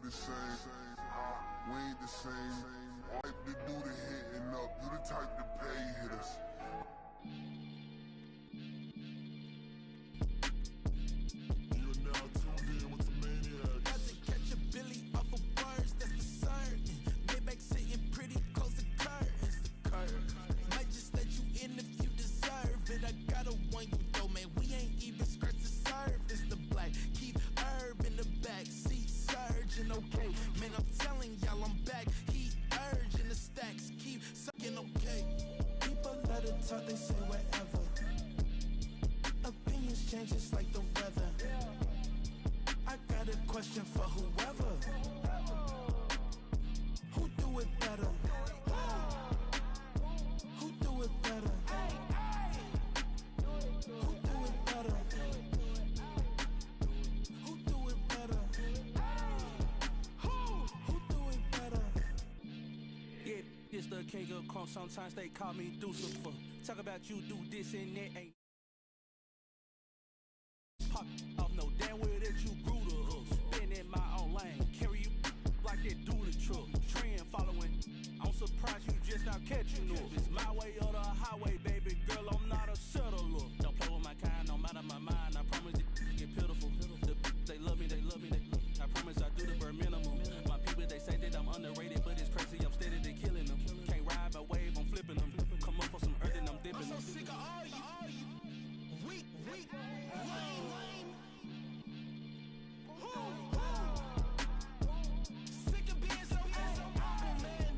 the same. We ain't the same. Type to do the hitting up, you the type to pay hitters. You're now tuned in with the maniacs. Got to catch a Billy off of words, that's the certain. Maybach sitting pretty close to curtains, the curve. Might just let you in if you deserve it. I gotta want you though, man. We ain't even scratched the surface. The black keep herb in the back seat surging, okay. Man, I'm telling y'all I'm back. He urging the stacks keep sucking, okay. People let it talk, they say whatever. Opinions change just like the weather. I got a question for whoever. Who do it better? Who do it better? Who do it better? Who do it better? Who do it better? Yeah, it's the king of crunk. Sometimes they call me Lucifer. Talk about you do this and that, ain't pop off no damn way that you grew to us. Been in my own lane, carry you like that do the truck. Trend following, I'm surprised you just not catching up. It's my way or the highway, baby girl, I'm not a settler. Don't play with my kind, no matter my mind. I promise it get pitiful. They love me, they love me, they love me. I promise I do the bare minimum. My people, they say that I'm underrated, but it's crazy, I'm steady, they killing them. Can't ride my wave, I'm flipping them. Come up for some earth and I'm dipping them. I'm so sick of all you weak, lame. Sick of being so humble, man.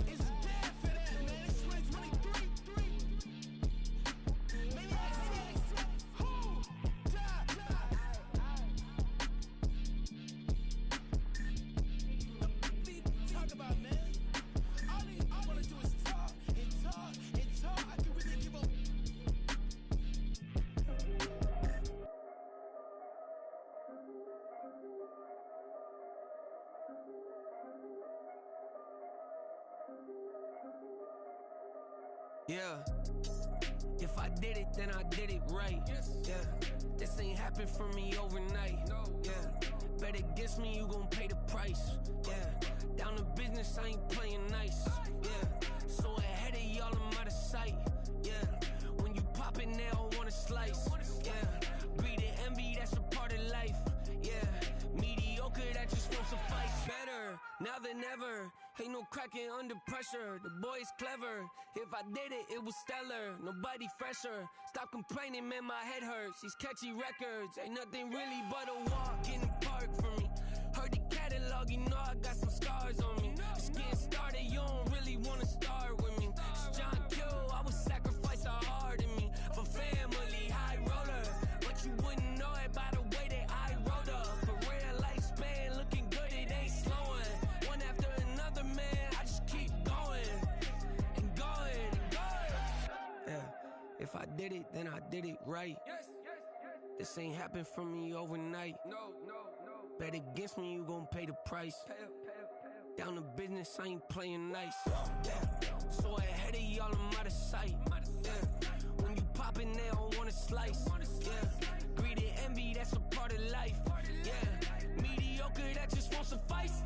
It's dead for that, man. It's 2023. Maniacs. Who? Die. Talk about, man. All I wanna do is talk and talk and talk. I can really give a. Yeah. If I did it, then I did it right. Yeah. This ain't happened for me overnight. Yeah. Bet against me, you gon' pay the price. Yeah. Down to business, I ain't playing nice. Yeah. So ahead of y'all, I'm out of sight. Yeah. When you pop it, they don't wanna slice. Yeah. Greed and envy, that's a part of life. Yeah. Mediocre, that just won't suffice. Better now than ever. Ain't no cracking under pressure. The boy's clever. If I did it, it was stellar. Nobody fresher. Stop complaining, man, my head hurts. These catchy records ain't nothing really but a walk in the park for me. Heard the catalog, you know I got some scars on me. Just getting started, you don't really wanna start with me. It's John Q, I would sacrifice a heart in me for family, high roller. But you wouldn't know it by the way that I wrote up. Career lifespan looking good, it ain't slowing. One after another, man, I just keep going and going and going. Yeah, if I did it, then I did it right. This ain't happened for me overnight. No. Bet against me, you gon' pay the price. Down to business, I ain't playing nice. Yeah. So ahead of y'all, I'm out of sight. Yeah. When you poppin', they don't wanna slice. Yeah. Greed and envy, that's a part of life. Yeah. Mediocre, that just won't suffice.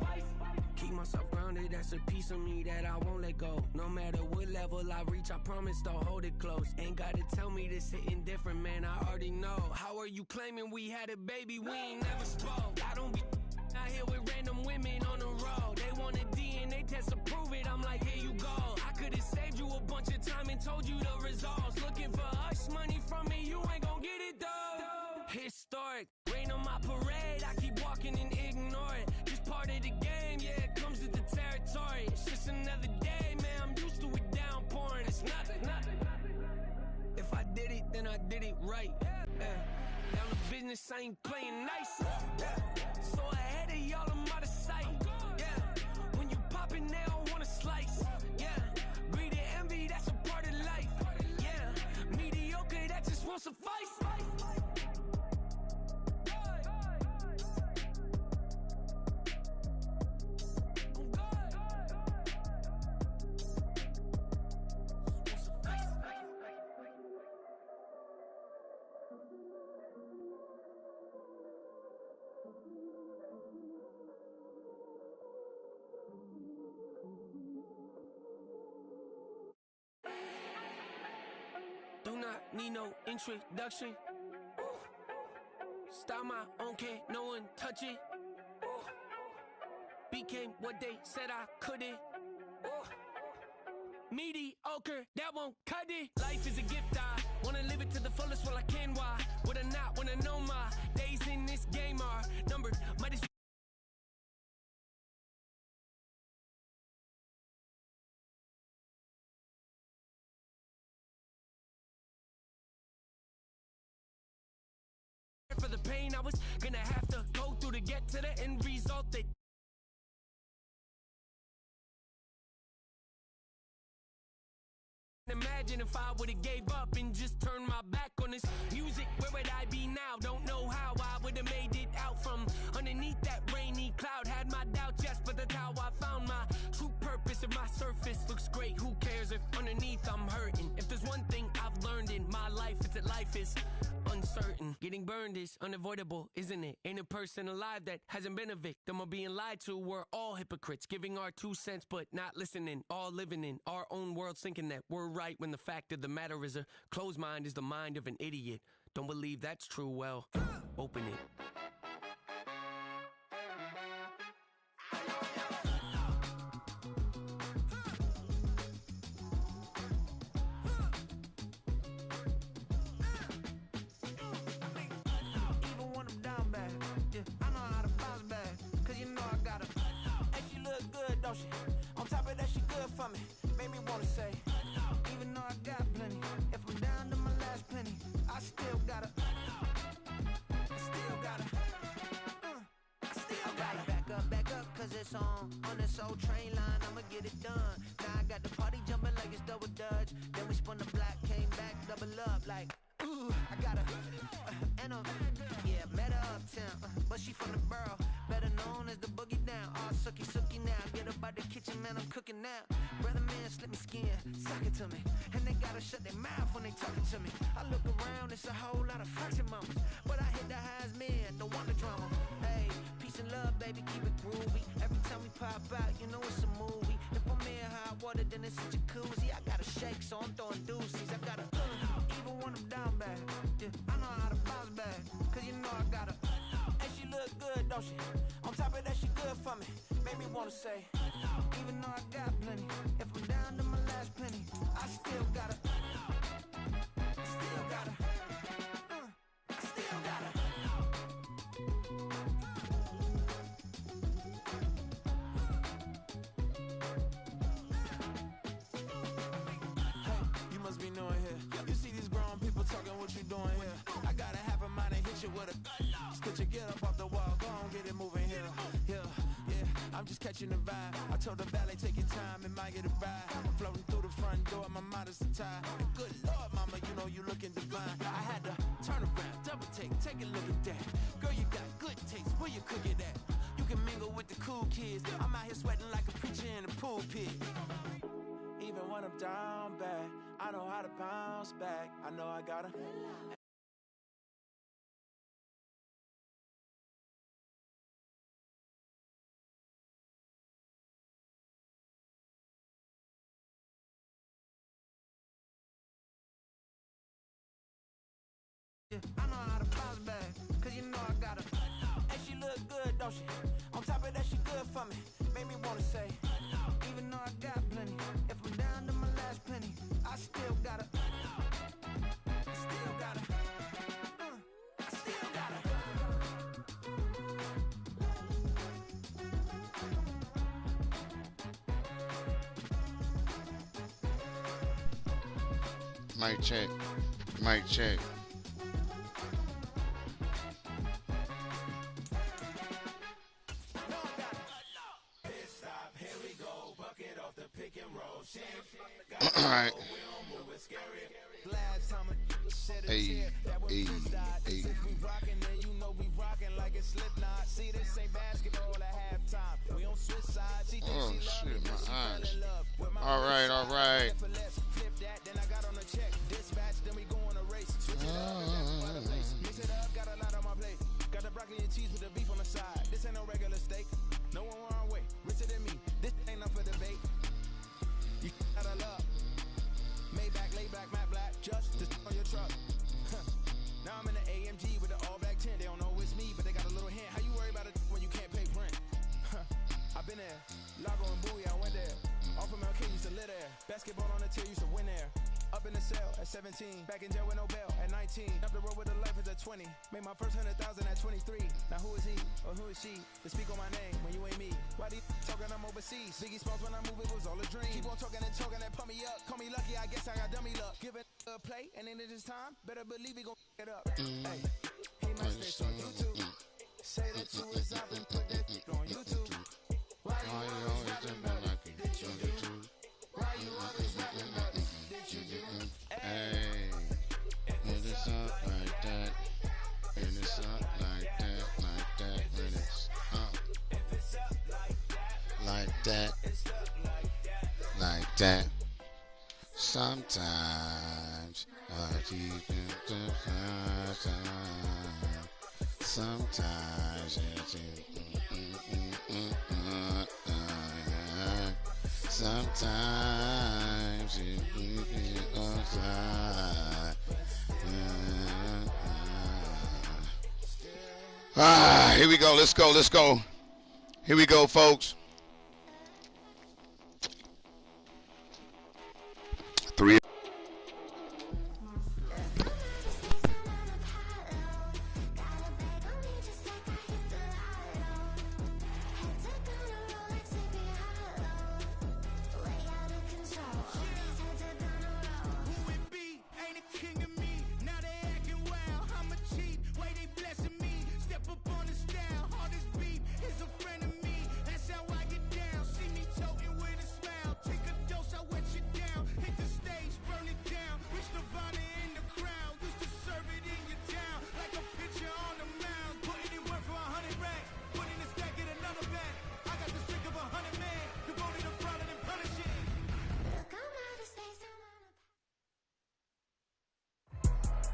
Keep myself grounded, that's a piece of me that I won't let go. No matter what level I reach, I promise to hold it close. Ain't gotta tell me this hitting different, man, I already know. How are you claiming we had a baby, we ain't never spoke? I don't be out here with random women on the road. They want a DNA test to prove it, I'm like, here you go. I could've saved you a bunch of time and told you the results. Looking for hush money from me, you ain't gon' get it though. Historic, rain on my parade, I keep walking and ignore it. Just part of the game, yeah, it comes with the territory. It's just another day, man, I'm used to it downpouring. It's nothing. If I did it, then I did it right. Yeah. Down to business, I ain't playing nice. Yeah. So ahead of y'all, I'm out of sight. Yeah. When you poppin', they don't wanna slice. Yeah. Greed and envy, that's a part of life. Yeah. Mediocre, that just won't suffice. need no introduction. Start my own, can't no one touch it. Became what they said I couldn't. Mediocre, that won't cut it. Life is a gift, I wanna live it to the fullest while I can. Why would I not wanna know my days in this game are numbered? Might as for the pain I was gonna have to go through to get to the end result that imagine if I would've gave up and just turned my back on this music, where would I be now? Don't know how I would've made it out from underneath that rainy cloud. Had my doubts, yes, but that's how I found my true purpose. If my surface looks great, who cares if underneath I'm hurting? If there's one thing I've learned in my life, it's that life is uncertain. Getting burned is unavoidable, isn't it? Ain't a person alive that hasn't been a victim of being lied to. We're all hypocrites, giving our 2 cents but not listening, all living in our own world, thinking that we're right when the fact of the matter is a closed mind is the mind of an idiot. Don't believe that's true? Well, open it. On top of that, she good for me. Made me wanna say, even though I got plenty, if I'm down to my last penny, I still gotta back up, cause it's on this old train line, I'ma get it done. Now I got the party jumping like it's double dutch. Then we spun the block, came back, double up like, ooh, I gotta, yeah, met her uptown, but she from the borough, better known as the boogie down. All sucky now, get up out the kitchen, man, I'm cooking now. Brother man, slip me skin, suck it to me, and they gotta shut their mouth when they talking to me. I look around, it's a whole lot of fraction mamas, but I hit the highs, man, don't want the drama. Hey, peace and love, baby, keep it groovy. Every time we pop out, you know it's a movie. If I'm in hot water, then it's a jacuzzi. I gotta shake, so I'm throwing deuces. I gotta, even when I'm down bad, yeah, I know how to bounce back, cause you know I gotta, and she look good, don't she? On top of that, she good for me. Made me wanna say, even though I got plenty, if I'm down to my last penny, I still gotta, Hey, you must be knowing here. You see these grown people talking, what you doing here? I gotta have a mind and hit you with a spit you, get up off the wall, go on, get it moving here. Yeah, I'm just catching the vibe. I told the valet, take your time, it might get a ride. Floating through the front door, my mind is a tie. Good Lord, mama, you know you looking divine. I had to turn around, double take a look at that. Girl, you got good taste, where you cook it at? You can mingle with the cool kids. I'm out here sweating like a preacher in a pulpit. Even when I'm down bad, I know how to bounce back. I know I gotta. I know how to bounce back, cause you know I gotta, and she look good, don't she? On top of that, she good for me. Made me wanna say, even though I got plenty, if I'm down to my last penny, I still gotta, Mic check. Mic check. All right. Hey. Oh shit, my eyes. All right. Got the broccoli and cheese with the beef on the side. This ain't no regular steak. No one wrong way. Richer than me. This ain't up for debate. You gotta love. Maybach, lay back, matte black. Just on your truck. 17. Back in jail with no bail at 19. Up the road with a life as a 20. Made my first 100,000 at 23. Now who is he or who is she to speak on my name when you ain't me? Why do you talking? I'm overseas. Biggie Smalls when I move, it was all a dream. Keep on talking and talking and pump me up. Call me lucky, I guess I got dummy luck. Give it a play and then it is time. Better believe he gon' it up. Hey, he must stay on YouTube. Say that you was up and put that on YouTube. Why you always jumping like you do? Why you always rapping about it? Did you do? Hey, it is up like that. It is up like that, when it's up. Like that, like that. Sometimes I keep it sometimes it's sometimes it's outside. Here we go. Let's go. Here we go, folks. 3.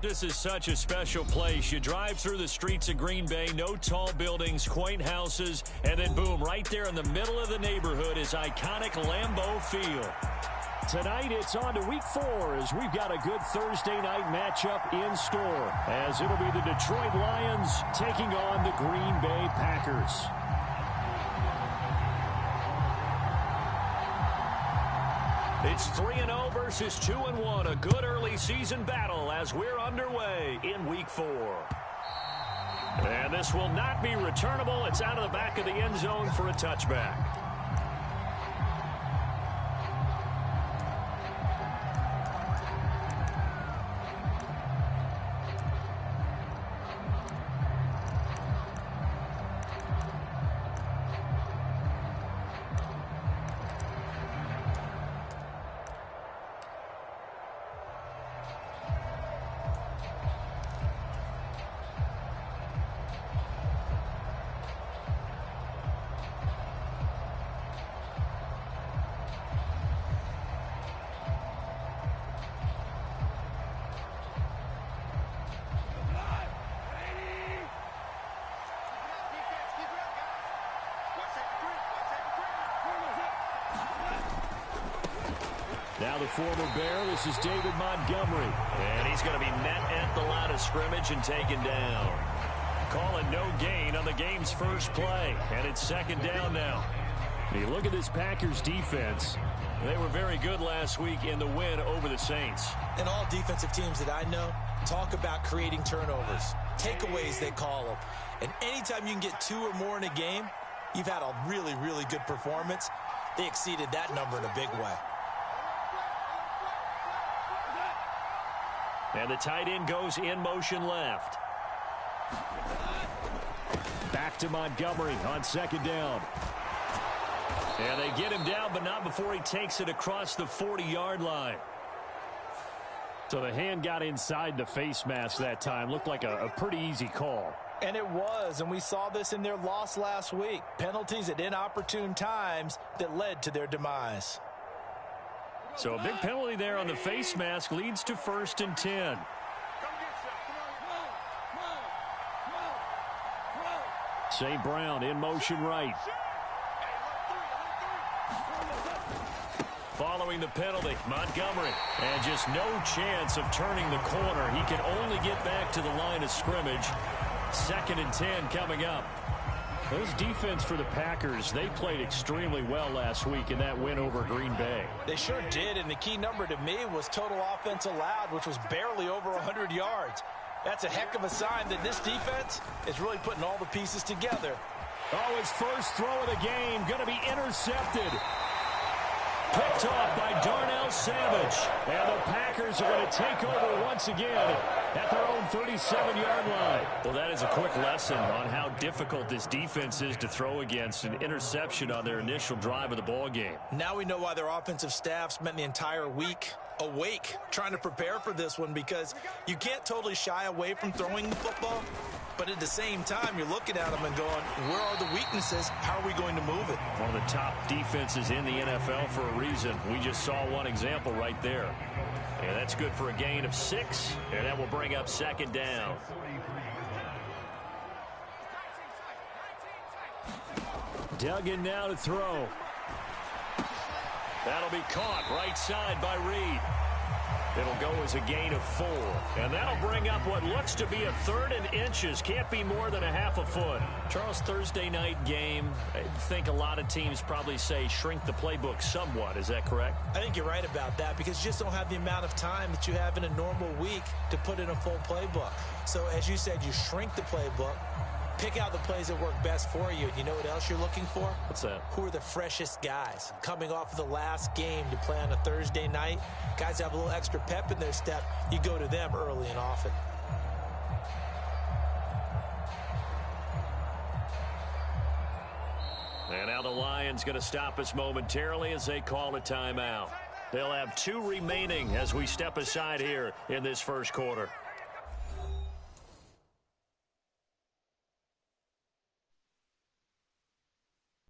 This is such a special place. You drive through the streets of Green Bay, no tall buildings, quaint houses, and then boom, right there in the middle of the neighborhood is iconic Lambeau Field. Tonight, it's on to week 4 as we've got a good Thursday night matchup in store, as it'll be the Detroit Lions taking on the Green Bay Packers. It's 3-0 versus 2-1, a good early season battle as we're underway in week 4. And this will not be returnable. It's out of the back of the end zone for a touchback. Now the former Bear, this is David Montgomery. And he's going to be met at the line of scrimmage and taken down. Calling no gain on the game's first play. And it's second down now. And you look at this Packers defense. They were very good last week in the win over the Saints. And all defensive teams that I know talk about creating turnovers. Takeaways, they call them. And anytime you can get 2 or more in a game, you've had a really, really good performance. They exceeded that number in a big way. And the tight end goes in motion left. Back to Montgomery on second down. And they get him down, but not before he takes it across the 40-yard line. So the hand got inside the face mask that time. Looked like a pretty easy call. And it was, and we saw this in their loss last week. Penalties at inopportune times that led to their demise. So a big penalty there on the face mask leads to 1st and 10. St. Brown in motion right. Following the penalty, Montgomery. And just no chance of turning the corner. He can only get back to the line of scrimmage. 2nd and 10 coming up. This defense for the Packers, they played extremely well last week in that win over Green Bay. They sure did, and the key number to me was total offense allowed, which was barely over 100 yards. That's a heck of a sign that this defense is really putting all the pieces together. Oh, his first throw of the game going to be intercepted. Picked off by Darnell Savage. And the Packers are going to take over once again at their own 37-yard line. Well, that is a quick lesson on how difficult this defense is to throw against. An interception on their initial drive of the ball game. Now we know why their offensive staff spent the entire week awake trying to prepare for this one, because you can't totally shy away from throwing the football, but at the same time you're looking at them and going, where are the weaknesses? How are we going to move it? One of the top defenses in the NFL for a reason. We just saw one example right there. And that's good for a gain of 6, and that will bring up second down. Duggan now to throw. That'll be caught right side by Reed. It'll go as a gain of 4. And that'll bring up what looks to be a 3rd and inches. Can't be more than a half a foot. Charles, Thursday night game, I think a lot of teams probably say shrink the playbook somewhat. Is that correct? I think you're right about that, because you just don't have the amount of time that you have in a normal week to put in a full playbook. So as you said, you shrink the playbook, pick out the plays that work best for you. You know what else you're looking for? What's that? Who are the freshest guys coming off of the last game to play on a Thursday night? Guys have a little extra pep in their step. You go to them early and often. And now the Lions going to stop us momentarily as they call a timeout. They'll have 2 remaining as we step aside here in this first quarter.